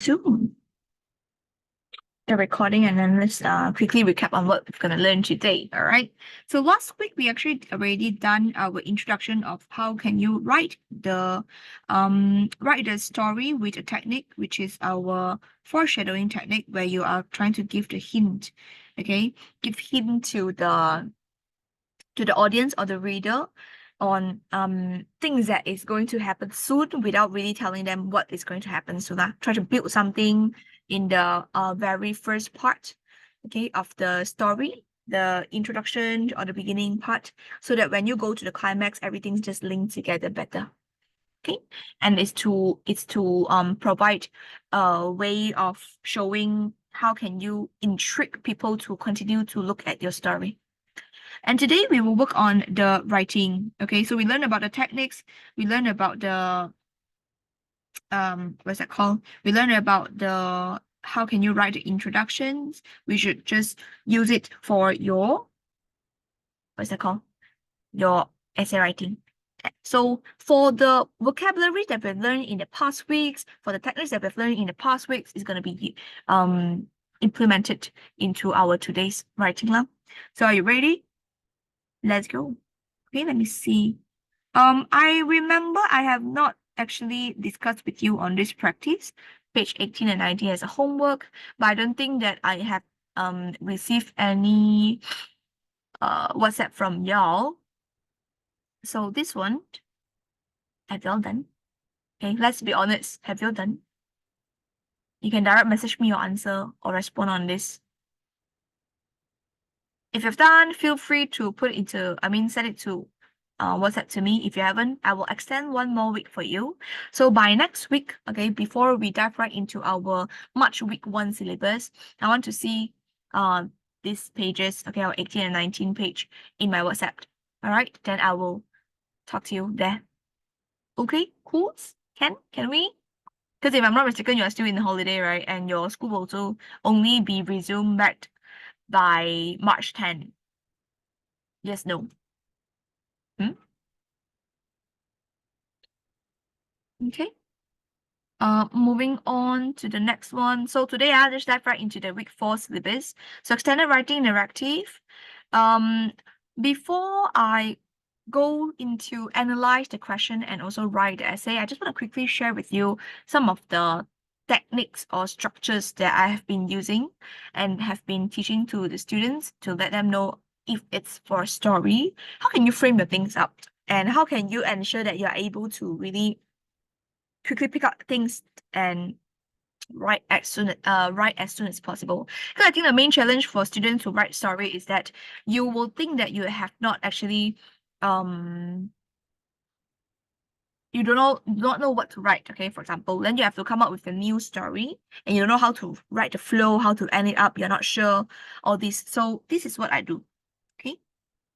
Zoom the recording, and then let's quickly recap on what we're going to learn today. All right. So last week we actually already done our introduction of how can you write the story with a technique, which is our foreshadowing technique, where you are trying to give the hint. Okay, give hint to the audience or the reader on things that is going to happen soon without really telling them what is going to happen. So that try to build something in the very first part, okay, of the story, the introduction or the beginning part, so that when you go to the climax, everything's just linked together better. Okay, and it's to provide a way of showing how can you intrigue people to continue to look at your story. And today we will work on the writing. Okay, so we learn about the techniques, we learn about the what's that called? We learn about the how can you write the introductions. We should just use it for your what's that called? Your essay writing. So for the vocabulary that we've learned in the past weeks, for the techniques that we've learned in the past weeks, is going to be implemented into our today's writing lab. So are you ready? Let's go. Okay, let me see. I remember I have not actually discussed with you on this practice, page 18 and 19 as a homework, but I don't think that I have received any WhatsApp from y'all. So this one, have y'all done? Okay, let's be honest. Have you done? You can direct message me your answer or respond on this. If you've done, feel free to send it to WhatsApp to me. If you haven't, I will extend one more week for you. So by next week, okay, before we dive right into our March week 1 syllabus, I want to see these pages, okay, our 18 and 19 page in my WhatsApp. All right, then I will talk to you there. Okay, cool. Can we? Because if I'm not mistaken, you are still in the holiday, right? And your school will also only be resumed back by March 10. Yes, no. Hmm? Okay. Moving on to the next one. So today I'll just dive right into the week 4 syllabus. So extended writing narrative. Before I go into analyze the question and also write the essay, I just want to quickly share with you some of the techniques or structures that I have been using and have been teaching to the students to let them know if it's for a story, how can you frame your things up, and how can you ensure that you're able to really quickly pick up things and write as soon as possible. Because I think the main challenge for students who write story is that you will think that you have not actually you don't know what to write, okay, for example. Then you have to come up with a new story and you don't know how to write the flow, how to end it up, you're not sure, all this. So this is what I do. Okay,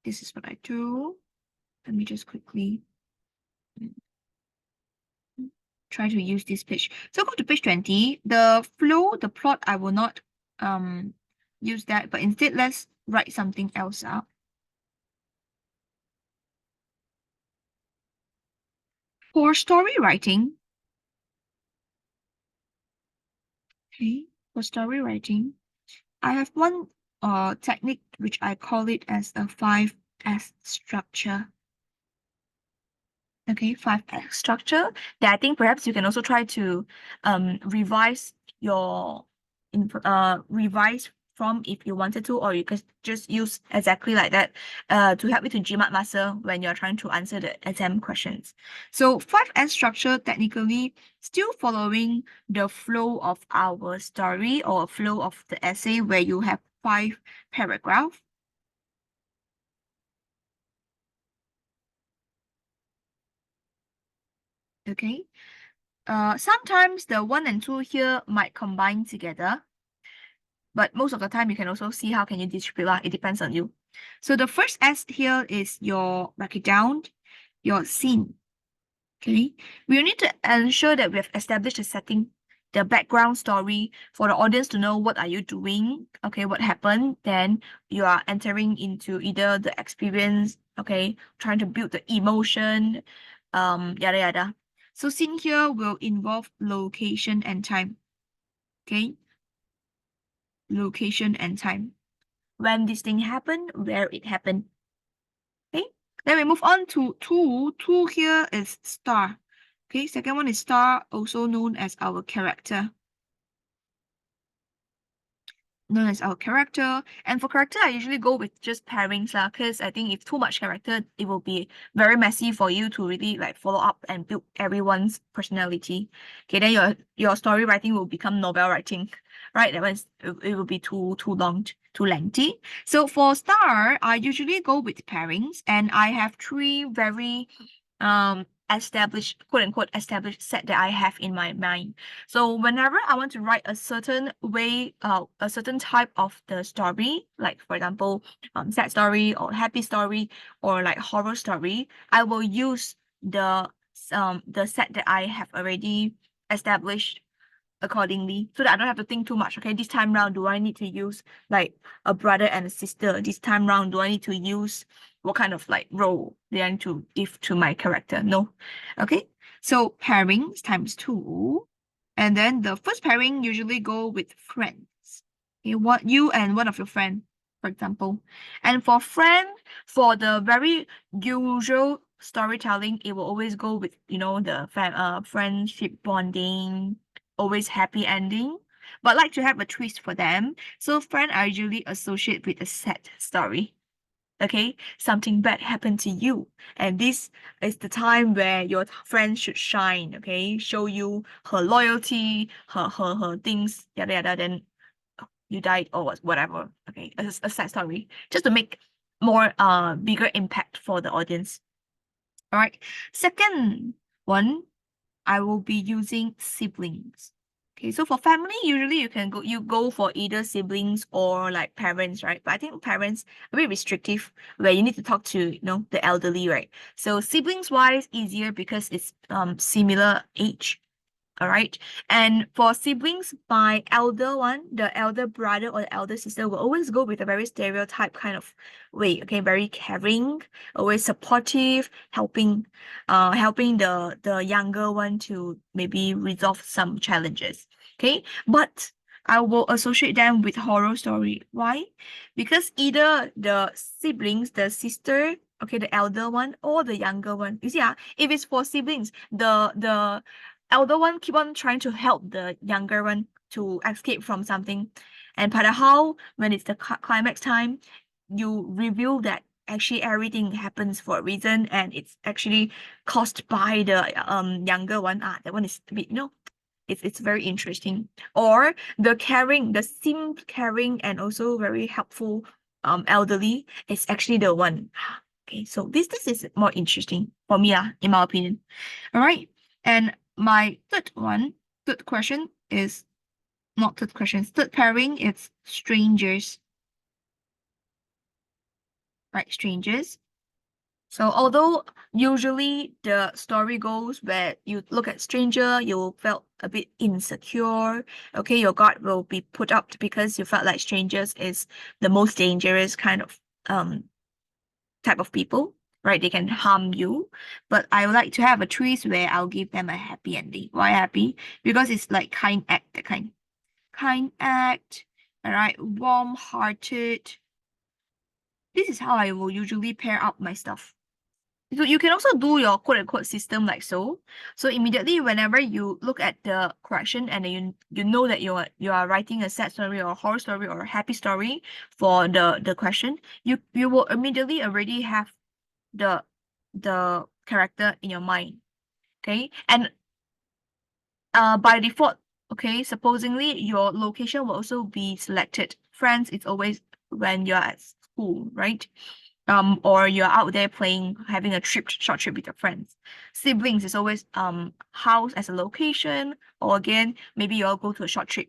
this is what I do. Let me just quickly try to use this page. So go to page 20. The flow, the plot, I will not use that, but instead let's write something else up. For story writing, okay, for story writing, I have one technique which I call it as a 5S structure. Okay, 5S structure that I think perhaps you can also try to revise your revise from if you wanted to, or you can just use exactly like that to help you to gym up muscle when you're trying to answer the exam questions. So 5S structure technically still following the flow of our story or flow of the essay where you have 5 paragraphs. Okay. Sometimes the 1 and 2 here might combine together, but most of the time you can also see how can you distribute lah. It depends on you. So the first S here is your, write it down, your scene. Okay, we need to ensure that we have established the setting, the background story for the audience to know what are you doing, okay, what happened. Then you are entering into either the experience, okay, trying to build the emotion, yada yada. So scene here will involve location and time. Okay, location and time. When this thing happened, where it happened. Okay, then we move on to two. Two here is star. Okay, second one is star, also known as our character. Known as our character. And for character, I usually go with just pairings lah, because I think if too much character, it will be very messy for you to really like follow up and build everyone's personality. Okay, then your story writing will become novel writing, right? That means it will be too long, too lengthy. So for star, I usually go with pairings, and I have three very established, quote unquote, established set that I have in my mind. So whenever I want to write a certain way, a certain type of the story, like for example, sad story or happy story or like horror story, I will use the set that I have already established accordingly, so that I don't have to think too much. Okay, this time round, do I need to use like a brother and a sister? This time round, do I need to use what kind of like role they I need to give to my character? No. Okay, so pairings times two. And then the first pairing usually go with friends. Okay, what you and one of your friend, for example. And for friend, for the very usual storytelling, it will always go with, the friendship bonding, always happy ending, but like to have a twist for them. So friend I usually associate with a sad story. Okay, something bad happened to you, and this is the time where your friend should shine. Okay, show you her loyalty, her things, yada yada. Then you died or whatever. Okay, a sad story, just to make more bigger impact for the audience. All right, second one, I will be using siblings. Okay, so for family, usually you go for either siblings or like parents, right? But I think parents a bit restrictive, where you need to talk to, the elderly, right? So siblings wise, easier because it's similar age. All right. And for siblings, my elder one, the elder brother or the elder sister will always go with a very stereotype kind of way. Okay, very caring, always supportive, helping the younger one to maybe resolve some challenges. Okay, but I will associate them with horror story. Why? Because either the siblings, the sister, okay, the elder one or the younger one. You see, if it's for siblings, the elder one keep on trying to help the younger one to escape from something. And how when it's the climax time, you reveal that actually everything happens for a reason and it's actually caused by the younger one. That one is a bit, it's very interesting. Or the caring, the seem caring and also very helpful elderly is actually the one. Okay, so this is more interesting for me, in my opinion. All right. And my third question is not third question, third pairing, it's strangers. Right, strangers. So although usually the story goes where you look at stranger, you felt a bit insecure. Okay, your guard will be put up because you felt like strangers is the most dangerous kind of type of people, right? They can harm you. But I would like to have a twist where I'll give them a happy ending. Why happy? Because it's like kind act, that kind. Kind act, all right, warm-hearted. This is how I will usually pair up my stuff. So you can also do your quote unquote system like so. So immediately whenever you look at the correction and then you know that you are writing a sad story or a horror story or a happy story for the question, you will immediately already have the character in your mind. Okay. And by default, okay, supposedly your location will also be selected. Friends, it's always when you're at school, right? Or you're out there playing, having a short trip with your friends. Siblings is always house as a location, or again, maybe you all go to a short trip.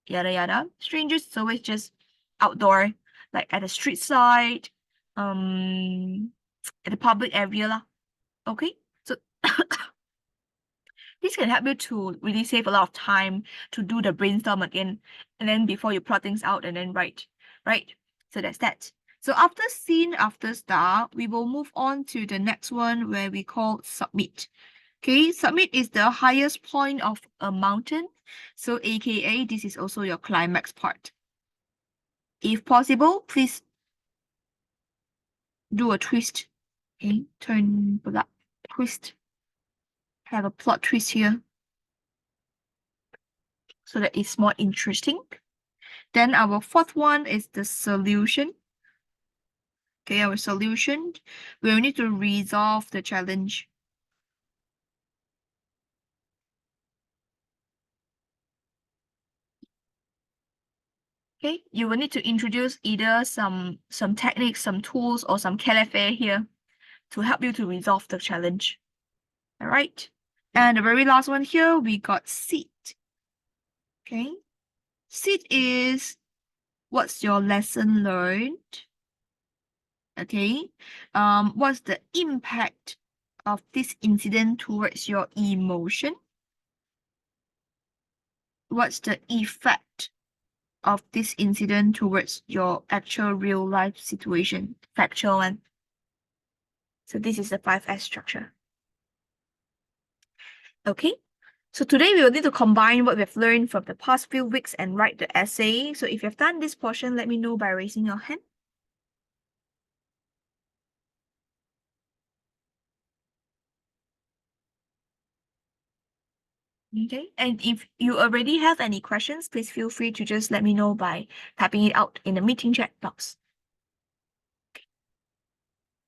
Yada yada. Strangers is always just outdoor, like at the street side, at the public area lah. Okay, so this can help you to really save a lot of time to do the brainstorm again, and then before you plot things out and then write, right? So that's that. So after scene, after star, we will move on to the next one where we call submit. Okay, submit is the highest point of a mountain. So AKA, this is also your climax part. If possible, please do a twist. Okay, turn that twist. Have a plot twist here so that it's more interesting. Then our fourth one is the solution. Okay, our solution. We'll need to resolve the challenge. Okay, you will need to introduce either some techniques, some tools, or some calafare here to help you to resolve the challenge. All right. And the very last one here, we got seed. Okay. Seed is what's your lesson learned? Okay. What's the impact of this incident towards your emotion? What's the effect of this incident towards your actual real life situation? Factual one. So this is the 5S structure. Okay. So today we will need to combine what we've learned from the past few weeks and write the essay. So if you've done this portion, let me know by raising your hand. Okay, and if you already have any questions, please feel free to just let me know by typing it out in the meeting chat box. Okay.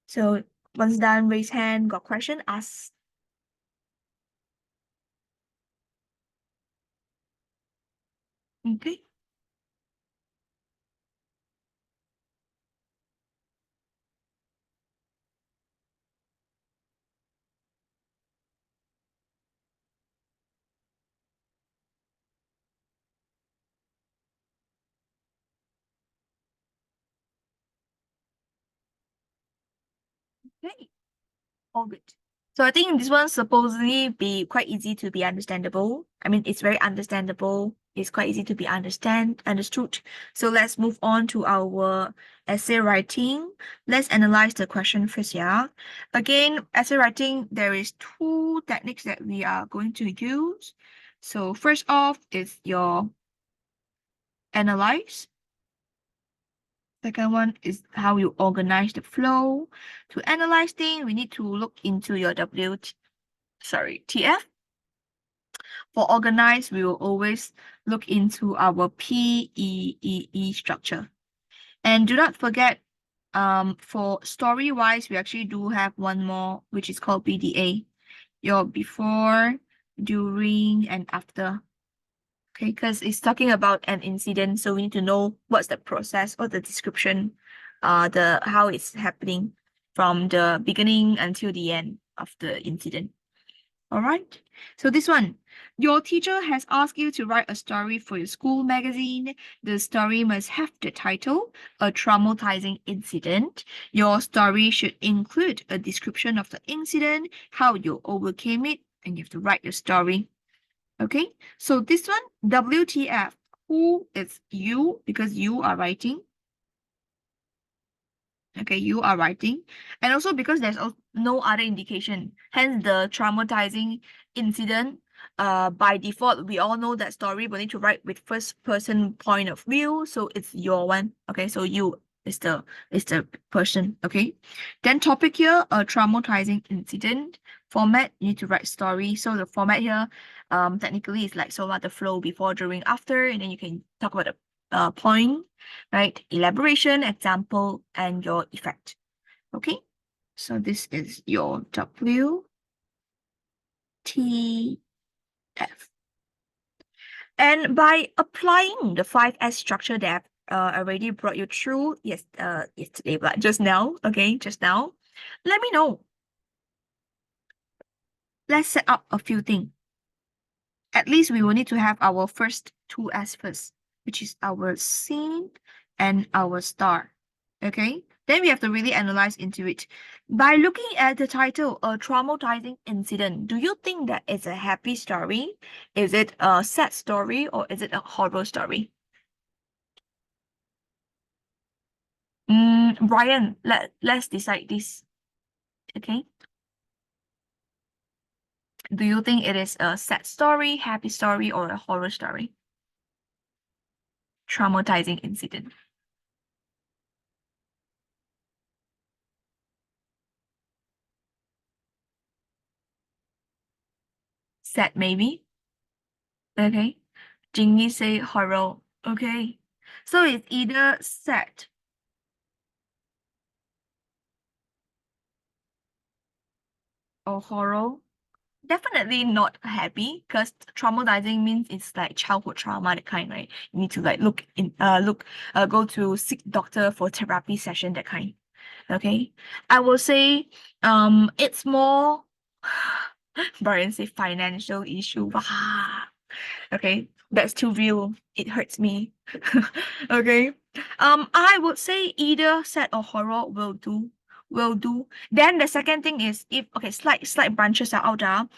So once done, raise hand, got question, ask. Okay. Okay. All good. So I think this one supposedly be quite easy to be understandable. I mean, it's very understandable. It's quite easy to be understood. So let's move on to our essay writing. Let's analyze the question first, yeah. Again, essay writing, there is two techniques that we are going to use. So first off is your analyze. Second one is how you organize the flow. To analyze things, we need to look into your TF. For organize, we will always look into our PEEE structure. And do not forget, for story-wise, we actually do have one more, which is called BDA. Your before, during, and after. Okay, because it's talking about an incident, so we need to know what's the process or the description, how it's happening from the beginning until the end of the incident. All right. So this one, your teacher has asked you to write a story for your school magazine. The story must have the title, a traumatizing incident. Your story should include a description of the incident, how you overcame it, and you have to write your story. Okay, so this one, WTF, who is you, because you are writing. Okay, you are writing. And also because there's no other indication. Hence the traumatizing incident. By default, we all know that story we need to write with first person point of view. So it's your one. Okay, so you is the person. Okay. Then topic here, a traumatizing incident. Format, you need to write story. So the format here, technically is like so what the flow before, during, after, and then you can talk about the point, right? Elaboration, example, and your effect. Okay, so this is your WTF. And by applying the 5S structure that I've already brought you through yesterday, but just now, okay, just now, let me know. Let's set up a few things. At least we will need to have our first two S first, which is our scene and our star. Okay, then we have to really analyze into it. By looking at the title, a traumatizing incident, do you think that it's a happy story? Is it a sad story or is it a horror story? Brian, let's decide this. Okay. Do you think it is a sad story, happy story, or a horror story? Traumatizing incident. Sad maybe. Okay. Jingy say horror. Okay. So it's either sad or horror. Definitely not happy because traumatizing means it's like childhood trauma, that kind, right? You need to like go to seek doctor for therapy session, that kind. Okay. I will say it's more Brian say financial issue. Wah. Okay, that's too real. It hurts me. Okay. I would say either sad or horror will do. Will do. Then the second thing is if okay, slight branches are out there.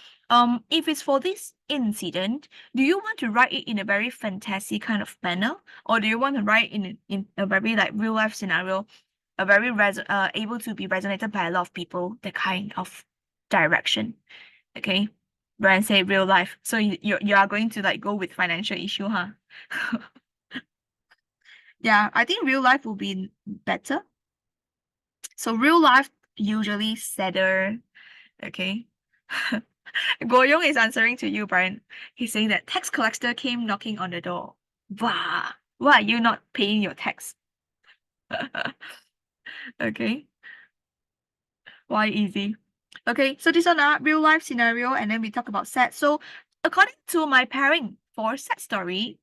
If it's for this incident, do you want to write it in a very fantasy kind of manner, or do you want to write in a very like real life scenario, a very able to be resonated by a lot of people, the kind of direction? Okay. Brand say real life. So you are going to like go with financial issue, huh? Yeah, I think real life will be better. So real life usually sadder. Okay. Goyong is answering to you, Brian. He's saying that tax collector came knocking on the door. Wow. Why are you not paying your tax? Okay. Why easy? Okay, so this one real life scenario, and then we talk about sad. So according to my pairing for sad story,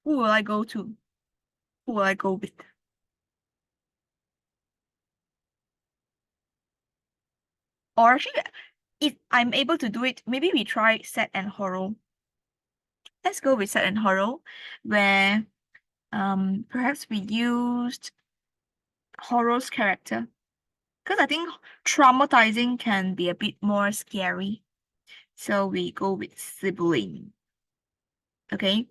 who will I go to? Who will I go with? Or actually, if I'm able to do it, maybe we try sad and horror. Let's go with sad and horror, where perhaps we used horror's character. Because I think traumatizing can be a bit more scary. So we go with sibling. Okay.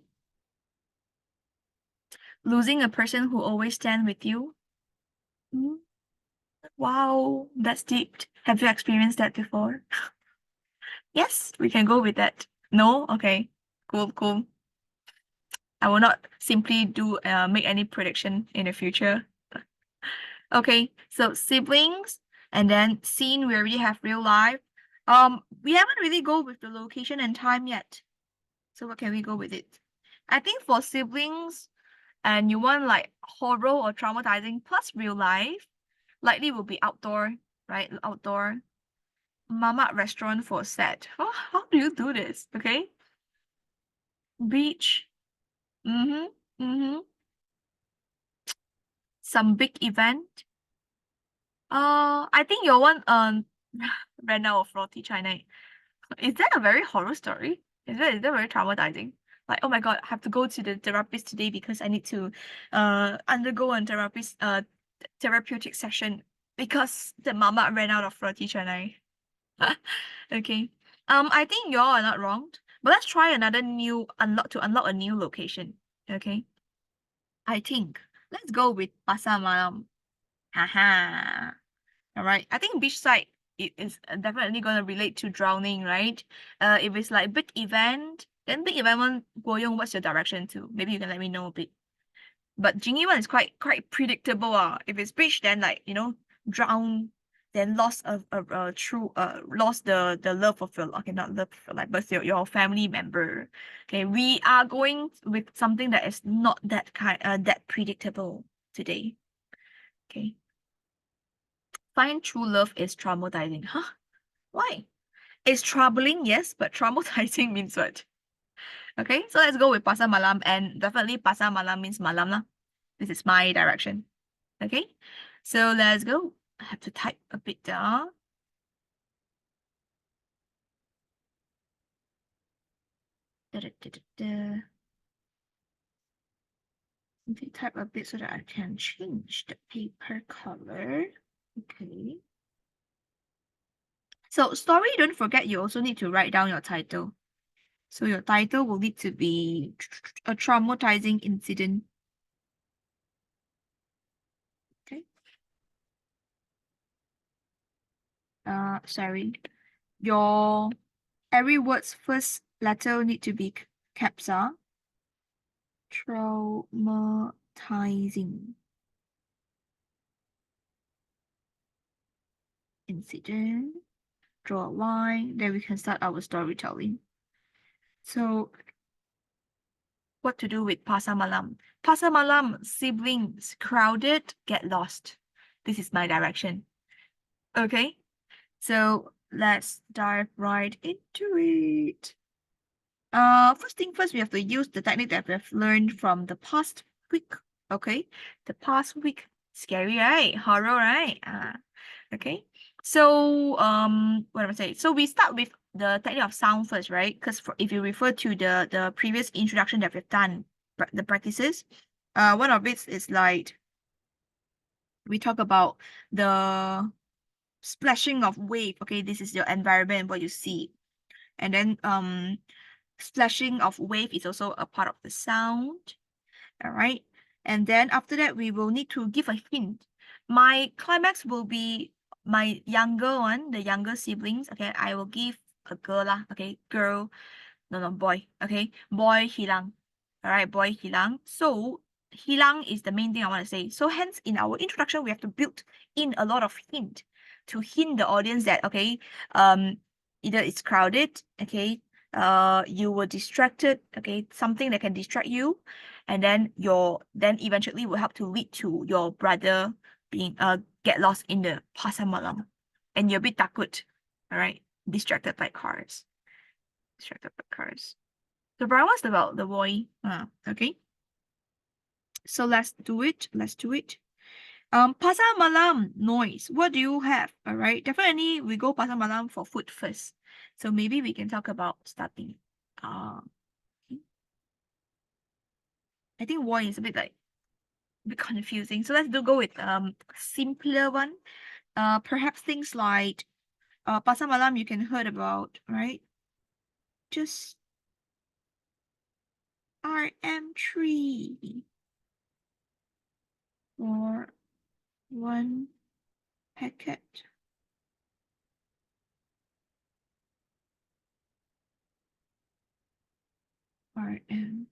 Losing a person who always stand with you. Hmm. Wow, that's deep. Have you experienced that before? Yes, we can go with that. No? Okay. Cool, cool. I will not simply do make any prediction in the future. Okay, so siblings, and then scene we already have real life. We haven't really go with the location and time yet. So what can we go with it? I think for siblings, and you want like horror or traumatizing plus real life, likely will be outdoor, right? Outdoor. Mama restaurant for set. Oh, how do you do this? Okay. Beach. Mm-hmm. Mm-hmm. Some big event. I think your one ran out of roti China. Is that a very horror story? Is that very traumatizing? Like, oh my God, I have to go to the therapist today because I need to undergo a therapeutic session because the mama ran out of roti canai. Okay. I think y'all are not wrong, but let's try another new unlock a new location. Okay. I think let's go with Pasar Malam. Haha. All right. I think beachside it is definitely gonna relate to drowning, right? If it's like big event, then big event one, Guoyong, what's your direction to? Maybe you can let me know a bit. But Jingyi one is quite predictable. If it's beach, then like drown, then lost a true lost the love of your okay not love of your life, but your family member. Okay, we are going with something that is not that predictable today. Okay. Find true love is traumatizing. Huh? Why? It's troubling, yes, but traumatizing means what? Okay, so let's go with Pasar Malam, and definitely Pasar Malam means Malam lah. This is my direction. Okay, so let's go. I have to type a bit down. Da, da, da, da, da. Let me type a bit so that I can change the paper color. Okay. So story, don't forget you also need to write down your title. So your title will need to be a traumatizing incident. Okay. Sorry. Your Every word's first letter need to be caps. Traumatizing incident. Draw a line. Then we can start our storytelling. So, what to do with Pasar Malam? Pasar Malam, siblings, crowded, get lost. This is my direction. Okay, so let's dive right into it. First thing first, we have to use the technique that we have learned from the past week. Okay, the past week, scary, right? Horror, right? Okay. So what am I saying? So we start with the technique of sound first, right? Because if you refer to the previous introduction that we've done, the practices, one of it is like we talk about the splashing of wave. Okay, this is your environment, what you see, and then splashing of wave is also a part of the sound. All right. And then after that, we will need to give a hint. My climax will be my younger one, the younger siblings. Okay, I will give a girl lah. Okay, girl. No, boy. Okay, boy hilang. All right, boy hilang. So hilang is the main thing I want to say. So hence, in our introduction, we have to build in a lot of hint to hint the audience that okay, either it's crowded. Okay, you were distracted. Okay, something that can distract you, and then eventually will help to lead to your brother being get lost in the pasar malam, and you're a bit takut. All right, distracted by cars. Distracted by cars. The brown one's about the boy. Okay. So let's do it. Let's do it. Pasar malam noise. What do you have? All right. Definitely we go pasar malam for food first. So maybe we can talk about starting. Okay. I think boy is a bit like a bit confusing. So let's go with simpler one. Perhaps things like pasar malam you can heard about, right? Just RM3 or one packet. RM3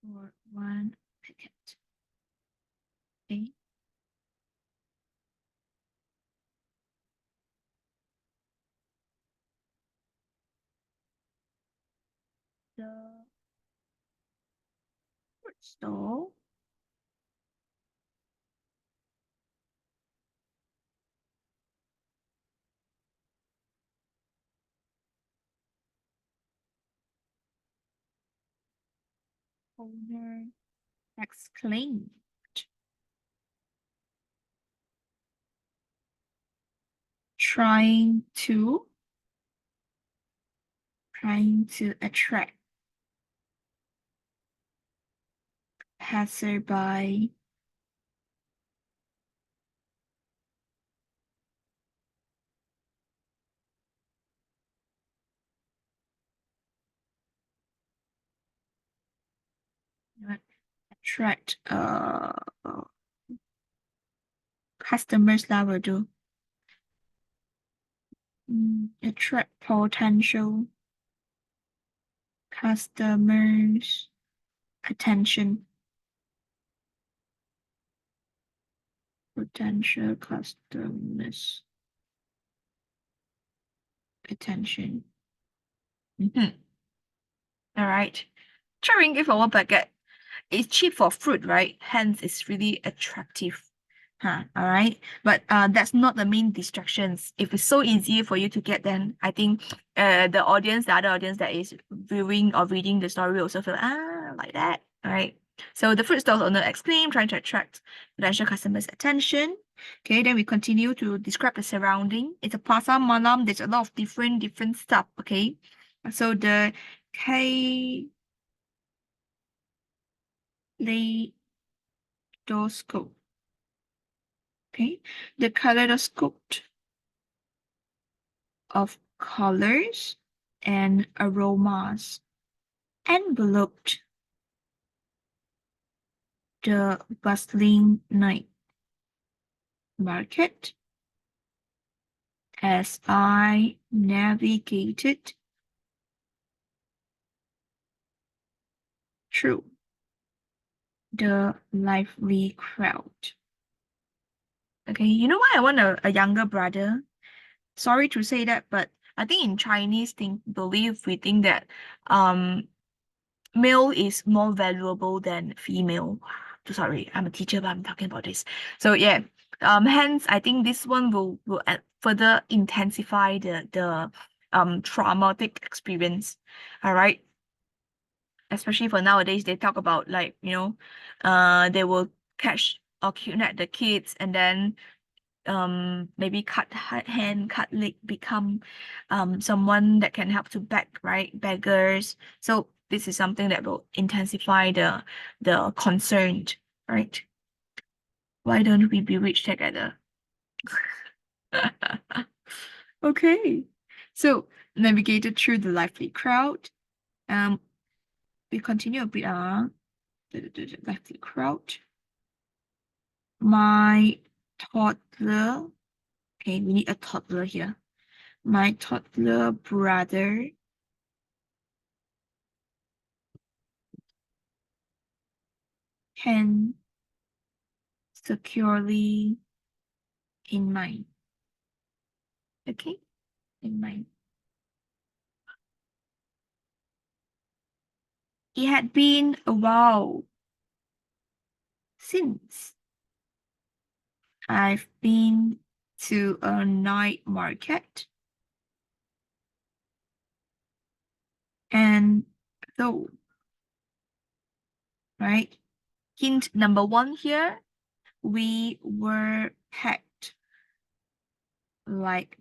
or one packet. Okay. The fruit stall owner exclaimed, trying to attract passerby attract customers lah will do. Attract potential customers attention. Potential customers attention. All right. 3 ringgit for one packet. It's cheap for fruit, right? Hence, it's really attractive. All right. But that's not the main distractions. If it's so easy for you to get, then I think the other audience that is viewing or reading the story also feel like that. All right. So the fruit stall owner exclaimed, trying to attract potential customers' attention. Okay, then we continue to describe the surrounding. It's a pasar malam. There's a lot of different stuff. Okay, so the kaleidoscope. Okay, the kaleidoscope of colors and aromas enveloped the bustling night market as I navigated through the lively crowd. Okay, you know why I want a younger brother? Sorry to say that, but I think in Chinese we think that male is more valuable than female. So sorry, I'm a teacher, but I'm talking about this. So yeah, hence I think this one will further intensify the traumatic experience. All right. Especially for nowadays, they talk about like, they will catch or kidnap the kids and then maybe cut hand, cut leg, become someone that can help to beg, right? Beggars. So this is something that will intensify the concern, right? Why don't we be rich together? Okay. So navigated through the lively crowd. We continue a bit the lively crowd. My toddler. Okay, we need a toddler here. My toddler brother can securely in mind. Okay, in mind. It had been a while since I've been to a night market. And though, right? Hint number 1 here, we were packed like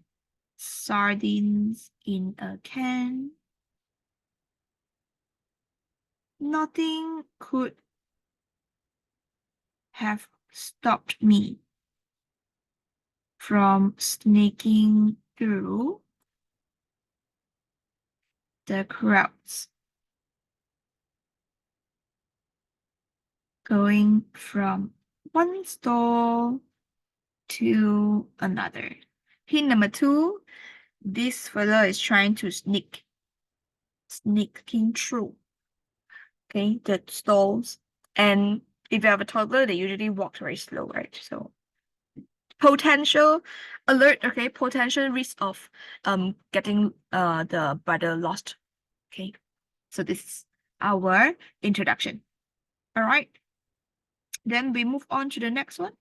sardines in a can. Nothing could have stopped me from sneaking through the crowds, going from one stall to another. Hint number 2, this fella is trying to sneaking through, okay, the stalls. And if you have a toddler, they usually walk very slow, right? So potential alert, okay, potential risk of getting the brother lost. Okay, so this is our introduction. All right, then we move on to the next one.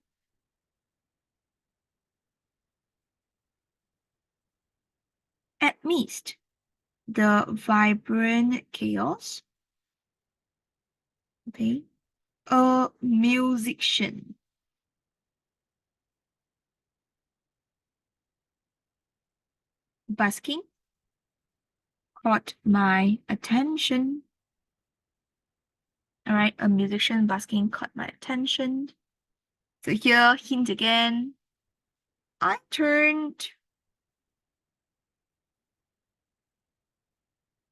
Amidst the vibrant chaos, okay, a musician busking caught my attention. All right, a musician busking caught my attention. So here, hint again. I turned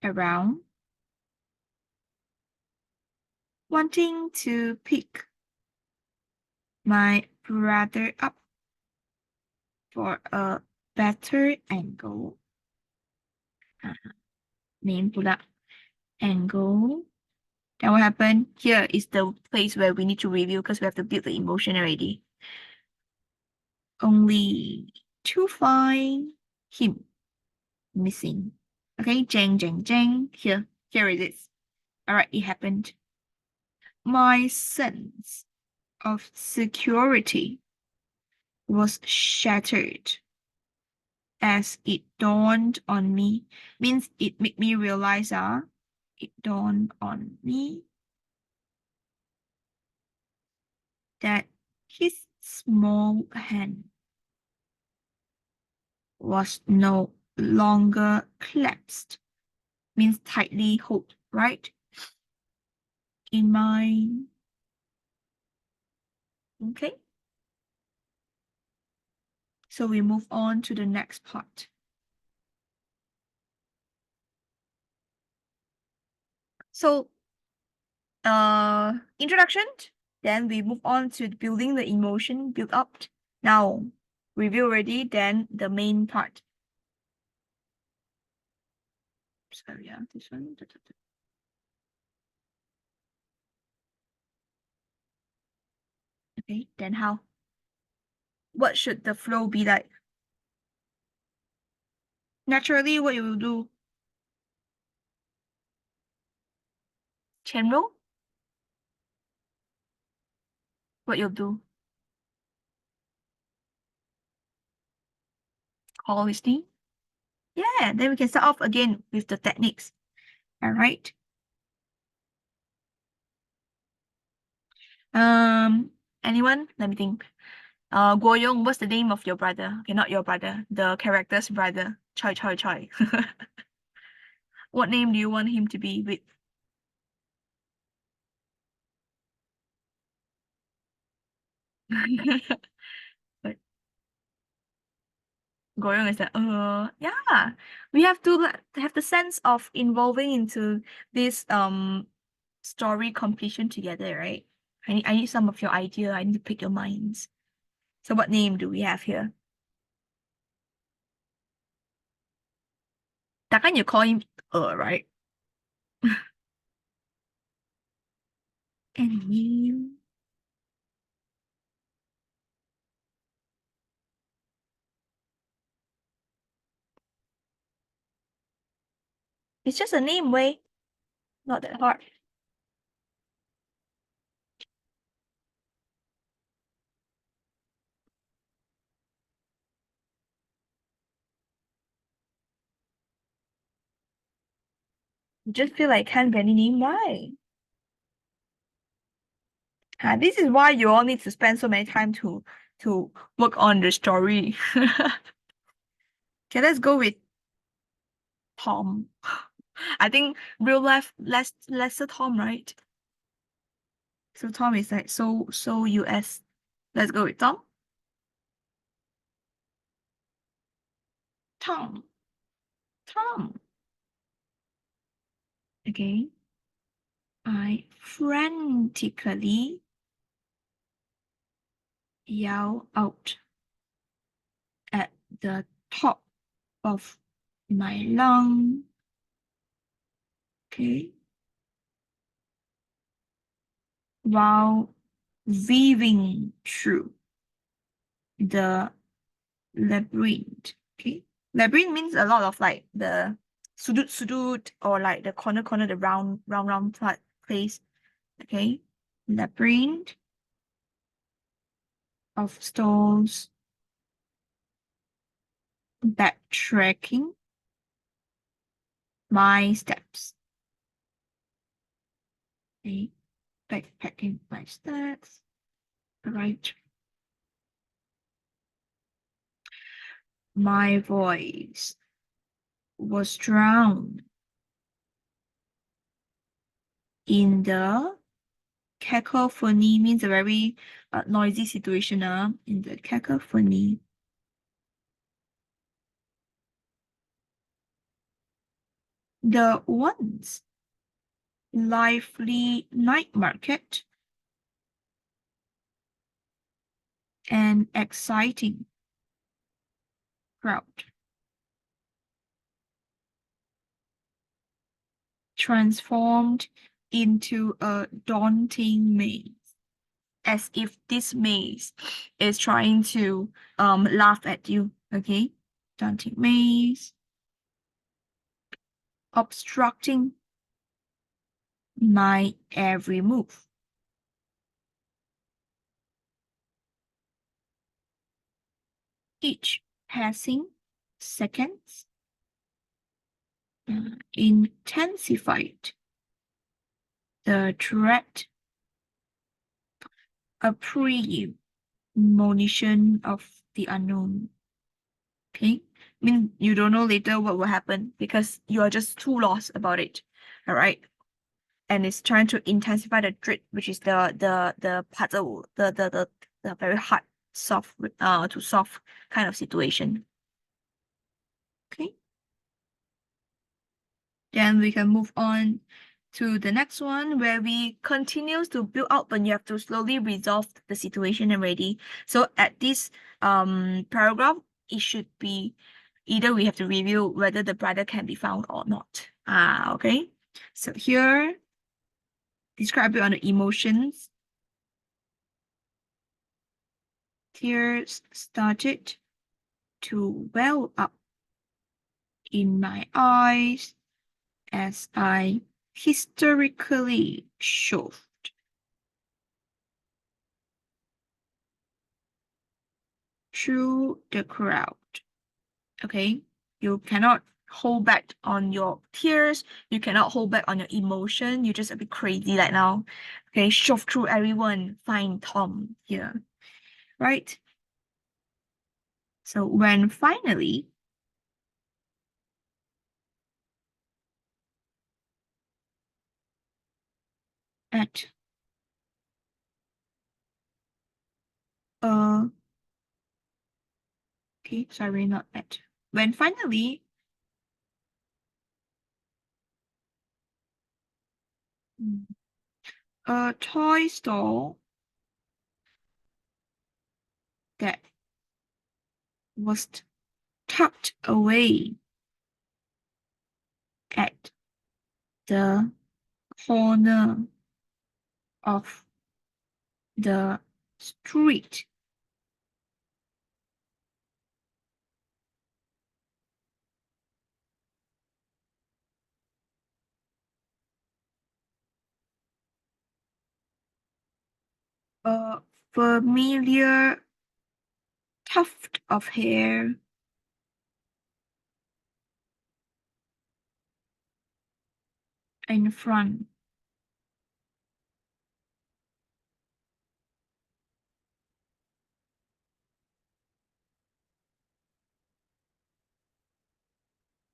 around, wanting to pick my brother up for a better angle. Name pula angle. Then what happened? Here is the place where we need to review because we have to build the emotion already. Only to find him missing. Okay, jang, jang, jang. Here it is. All right, it happened. My sense of security was shattered as it dawned on me. Means it made me realize, it dawned on me that his small hand was no longer clasped, means tightly hold, right? In mine. Okay. So we move on to the next part. So, introduction, then we move on to building the emotion build up. Now, review already, then the main part. Sorry, yeah, this one. Okay, then how? What should the flow be like? Naturally, what you will do? Channel? What you'll do? Call listening? Yeah, then we can start off again with the techniques. All right. Anyone? Let me think. Guo Yong, what's the name of your brother? Okay, not your brother, the character's brother. Choi Choi Choi. What name do you want him to be with? But Guo Yong is like, yeah, we have to have the sense of involving into this story completion together, right? I need some of your idea. I need to pick your minds. So what name do we have here? Takkan you call him right? And name. It's just a name way. Not that hard. Just feel like can't get any name. Why? This is why you all need to spend so many time to work on the story. Okay, let's go with Tom. I think real life lesser Tom, right? So Tom is like so US. Let's go with Tom. Tom. Tom. Okay. I frantically yell out at the top of my lung. Okay. While weaving through the labyrinth. Okay. Labyrinth means a lot of like the sudut or like the corner, the round place. Okay. Labyrinth of stalls, backtracking my steps. Okay. Backpacking my steps. Right. My voice was drowned in the cacophony, means a very noisy situation. In the cacophony. The once lively night market and exciting crowd transformed into a daunting maze, as if this maze is trying to laugh at you. Okay, daunting maze, obstructing my every move. Each passing seconds intensified the threat, a premonition of the unknown. Okay, I mean you don't know later what will happen because you are just too lost about it. All right, and it's trying to intensify the dread, which is the puzzle, the very hard soft to solve kind of situation. Okay, then we can move on to the next one where we continues to build up, but you have to slowly resolve the situation already. So at this paragraph, it should be either we have to review whether the brother can be found or not. Okay. So here, describe it on the emotions. Tears started to well up in my eyes as I hysterically shoved through the crowd. Okay, you cannot hold back on your tears. You cannot hold back on your emotion. You're just a bit crazy right now. Okay, shove through everyone. Find Tom here, right? So when finally at uh okay, sorry, not at. When finally a toy store that was tucked away at the corner of the street a familiar tuft of hair in front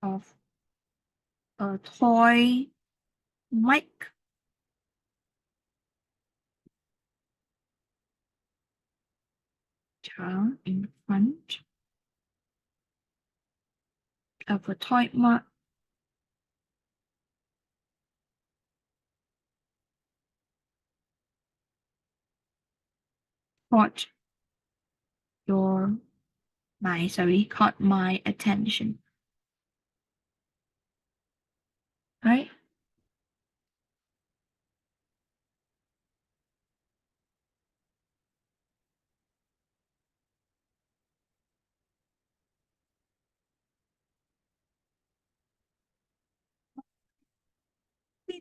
of a toy mic in front of a toy mic. Caught caught my attention. Right?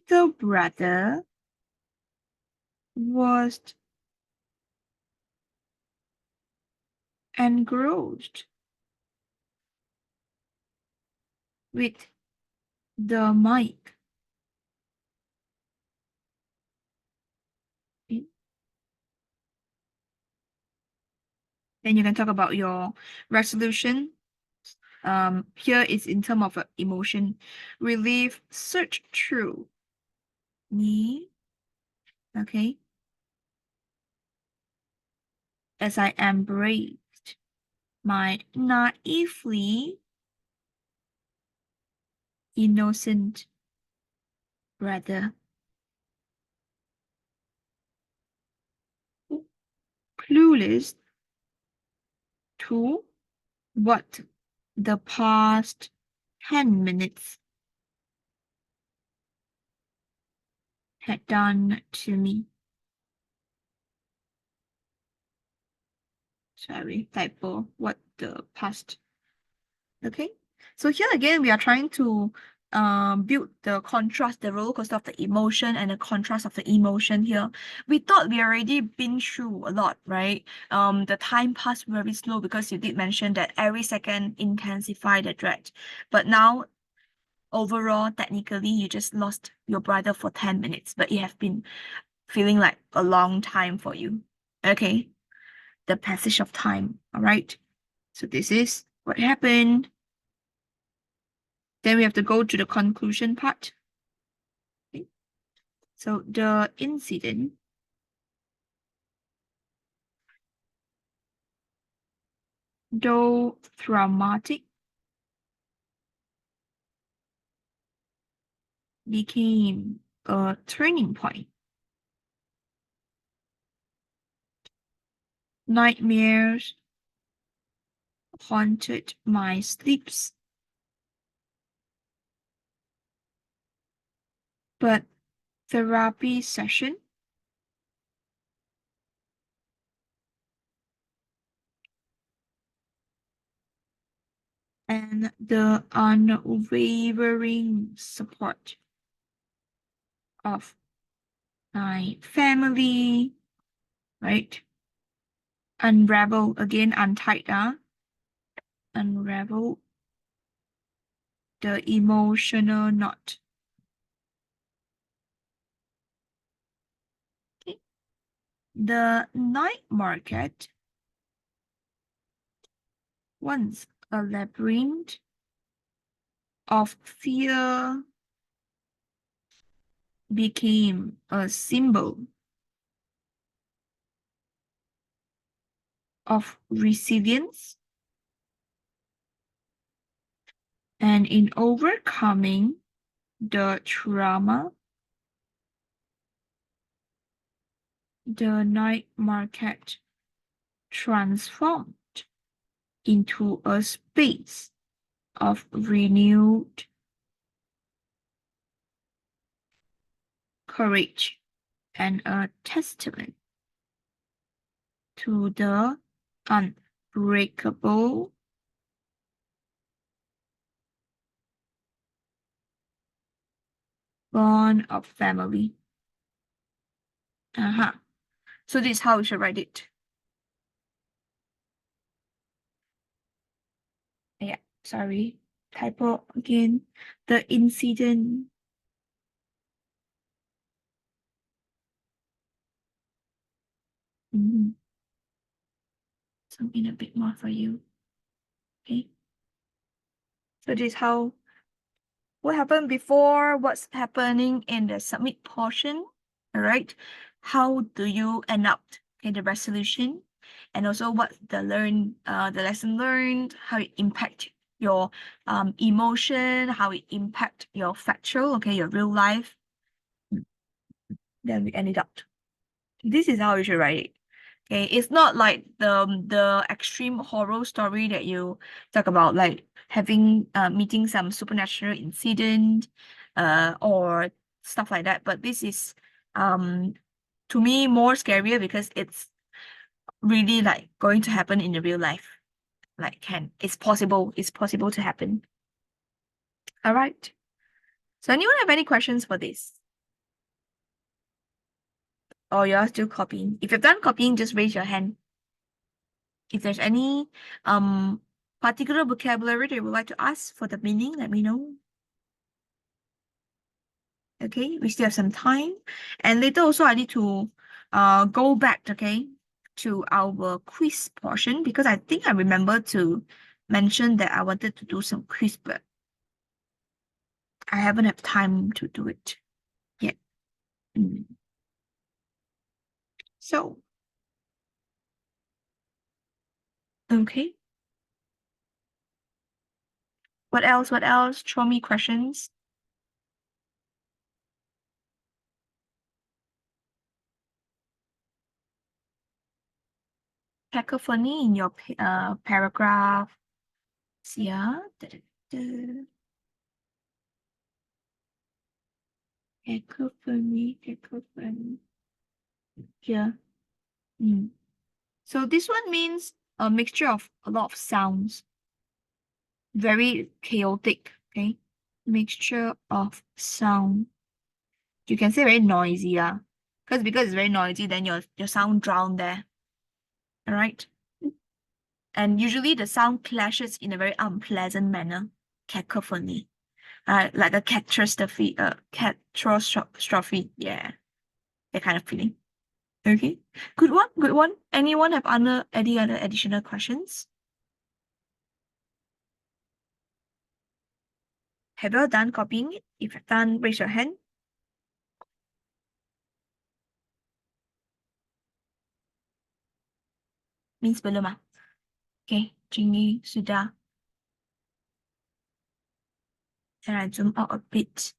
Little brother was engrossed with the mic. Then you can talk about your resolution. Here is in terms of emotion. Relief search through me. Okay. As I embraced my naively innocent brother. Clueless to what the past 10 minutes had done to me. Sorry, typo. What the past. Okay. So here again, we are trying to build the contrast, the roller coaster of the emotion and the contrast of the emotion here. We thought we already been through a lot, right? The time passed very slow because you did mention that every second intensify the dread. But now, overall, technically, you just lost your brother for 10 minutes, but it have been feeling like a long time for you. Okay, the passage of time. All right. So this is what happened. Then we have to go to the conclusion part. Okay. So the incident though traumatic became a turning point. Nightmares haunted my sleeps. But therapy session and the unwavering support of my family, right? Unravel, again, untied, unravel the emotional knot. Okay. The night market, once a labyrinth of fear, became a symbol of resilience, and in overcoming the trauma, the night market transformed into a space of renewed courage and a testament to the unbreakable bond of family. So this is how we should write it. Yeah, sorry. Typo again. The incident. Something a bit more for you. Okay. So this is how what happened before, what's happening in the submit portion. All right. How do you end up in the resolution? And also what the lesson learned, how it impact your emotion, how it impact your factual, okay, your real life. Then we end it up. This is how you should write it. Okay, it's not like the extreme horror story that you talk about, like having meeting some supernatural incident, or stuff like that. But this is to me more scarier because it's really like going to happen in the real life. Like it's possible to happen. All right. So anyone have any questions for this? Or you're still copying? If you've done copying, just raise your hand. If there's any particular vocabulary that you would like to ask for the meaning, let me know. Okay, we still have some time. And later also I need to go back, okay, to our quiz portion because I think I remember to mention that I wanted to do some quiz, but I haven't had time to do it yet. So, okay. What else? What else? Throw me questions. Cacophony in your paragraph. Yeah. Cacophony. Yeah. So this one means a mixture of a lot of sounds. Very chaotic, okay? Mixture of sound. You can say very noisy, because it's very noisy, then your sound drown there. All right. And usually the sound clashes in a very unpleasant manner. Cacophony. Like a catastrophe, catastrophe, yeah. That kind of feeling. Okay. Good one, good one. Anyone have any other additional questions? Have you all done copying it? If you've done, raise your hand. Means belum Okay, Jingy sudah. And I zoom out a bit.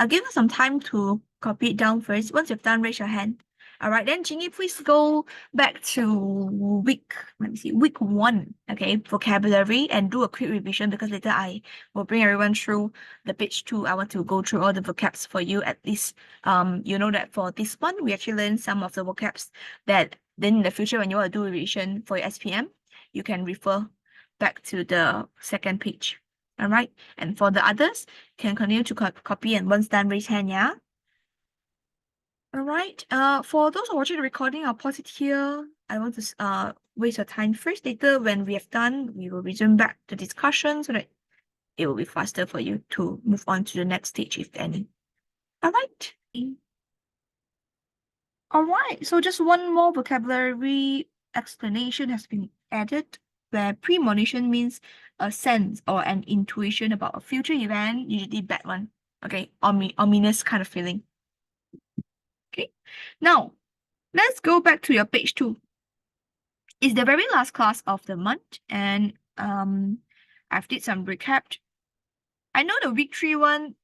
I'll give you some time to copy it down first. Once you've done, raise your hand. All right, then Jingy, please go back to week 1, okay, vocabulary, and do a quick revision because later I will bring everyone through the page 2. I want to go through all the vocabs for you. At least, you know that for this one, we actually learned some of the vocabs that then in the future, when you want to do revision for your SPM, you can refer back to the second page. All right, and for the others, can continue to copy, and once done, raise hand, yeah? All right. For those who are watching the recording, I'll pause it here. I want to waste your time first. Later, when we have done, we will resume back the discussion so that it will be faster for you to move on to the next stage, if any. All right. All right. So just one more vocabulary explanation has been added, where premonition means a sense or an intuition about a future event, usually bad one. Okay, ominous kind of feeling. Okay, now let's go back to your page 2. It's the very last class of the month, and I've did some recap. I know the week 3 one,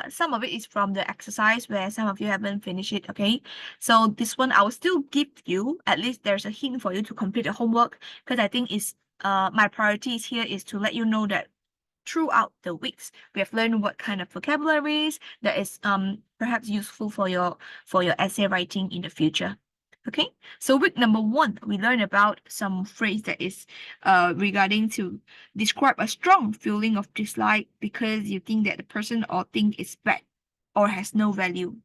some of it is from the exercise where some of you haven't finished it, okay? So this one I will still give you, at least there's a hint for you to complete the homework, because I think is my priorities here is to let you know that throughout the weeks we have learned what kind of vocabularies that is perhaps useful for your essay writing in the future. Okay, so week number 1 we learn about some phrase that is regarding to describe a strong feeling of dislike because you think that the person or thing is bad or has no value.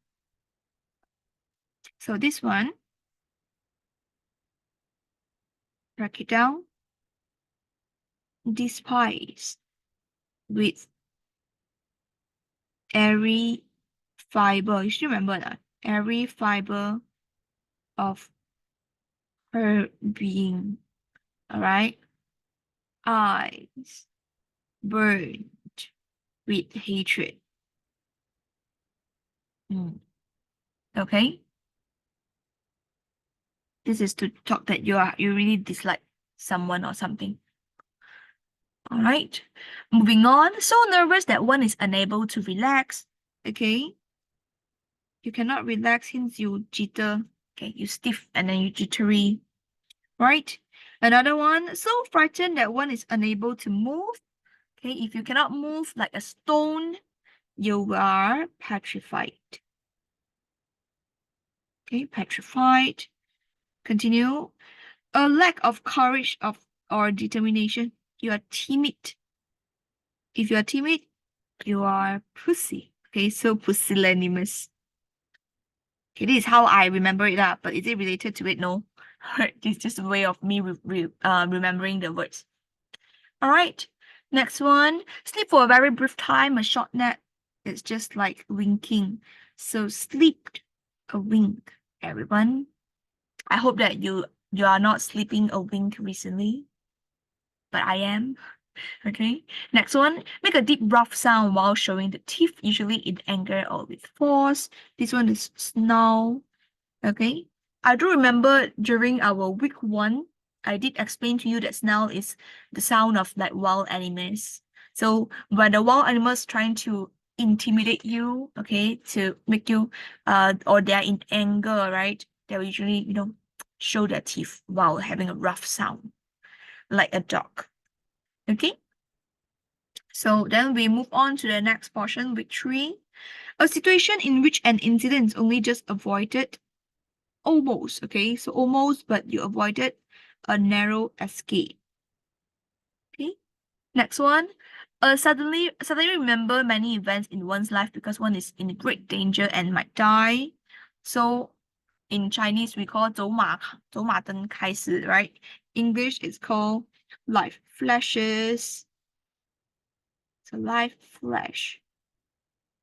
So this one, break it down. Despise with every fiber. You should remember that. Every fiber of her being. All right. Eyes burned with hatred. Okay. This is to talk that you really dislike someone or something. All right. Moving on. So nervous that one is unable to relax. Okay. You cannot relax since you jitter. Okay, you stiff and then you jittery. Right? Another one. So frightened that one is unable to move. Okay, if you cannot move like a stone, you are petrified. Okay, petrified. Continue. A lack of courage or determination. You are timid. If you are timid, you are pussy. Okay, so pusillanimous. Okay, this is how I remember it up, but is it related to it? No. It's just a way of me remembering the words. All right. Next one. Sleep for a very brief time, a short nap. It's just like winking. So sleep a wink, everyone. I hope that you are not sleeping a wink recently, but I am. Okay. Next one. Make a deep rough sound while showing the teeth, usually in anger or with force. This one is snarl. Okay. I do remember during our week 1, I did explain to you that snarl is the sound of like wild animals. So when the wild animals trying to intimidate you, okay, to make you or they're in anger, right? They will usually, show their teeth while having a rough sound, like a dog. Okay. So then we move on to the next portion, week 3. A situation in which an incident is only just avoided. Almost, okay? So almost, but you avoided a narrow escape. Okay. Next one. Suddenly remember many events in one's life because one is in great danger and might die. So in Chinese we call 走马灯开始, right? English is called life flashes. So life flash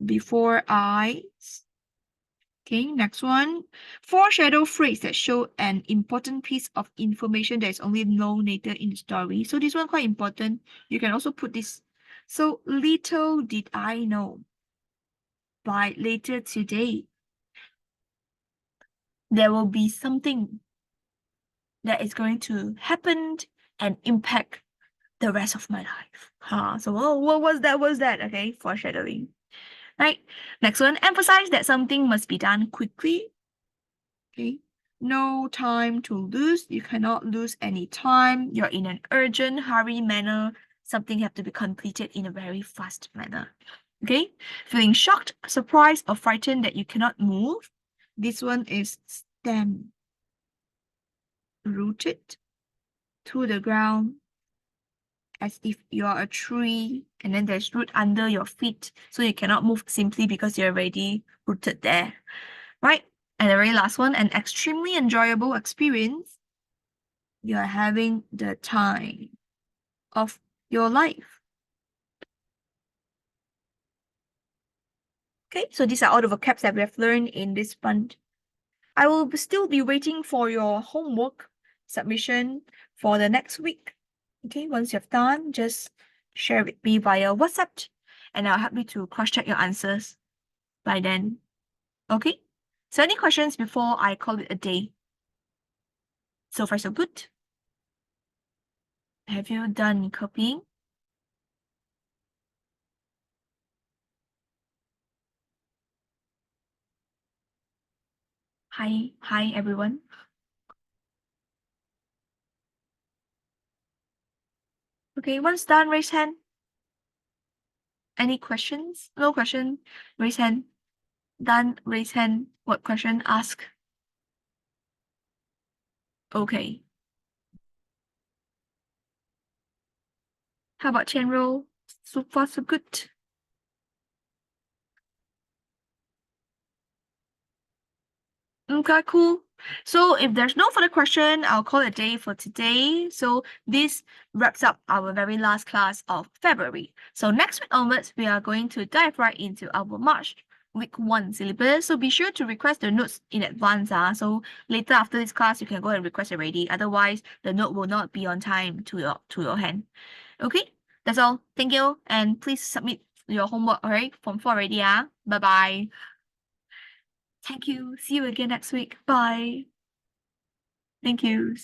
before eyes. Okay, next one. Foreshadow phrase that show an important piece of information that is only known later in the story. So this one quite important. You can also put this. So little did I know. By later today, there will be something that is going to happen and impact the rest of my life. So what was that? Okay, foreshadowing. Right? Next one, emphasize that something must be done quickly. Okay. No time to lose. You cannot lose any time. You're in an urgent, hurry manner. Something have to be completed in a very fast manner. Okay. Feeling shocked, surprised, or frightened that you cannot move. This one is stem. Rooted to the ground as if you're a tree and then there's root under your feet. So you cannot move simply because you're already rooted there. Right? And the very last one, an extremely enjoyable experience. You are having the time of your life. Okay, so these are all the vocabs that we have learned in this month. I will still be waiting for your homework submission for the next week. Okay, once you've done, just share with me via WhatsApp and I'll help you to cross-check your answers by then. Okay, so any questions before I call it a day? So far, so good. Have you done copying? Hi everyone. Okay, once done, raise hand. Any questions? No question, raise hand. Done, raise hand. What question? Ask. Okay. How about general? So far, so good. Okay, cool. So if there's no further question, I'll call it a day for today. So this wraps up our very last class of February. So next week onwards, we are going to dive right into our March week 1 syllabus. So be sure to request the notes in advance. So later after this class, you can go and request already. Otherwise, the note will not be on time to your hand. Okay, that's all. Thank you. And please submit your homework, all right? Form 4 already. Bye-bye. Thank you. See you again next week. Bye. Thank you.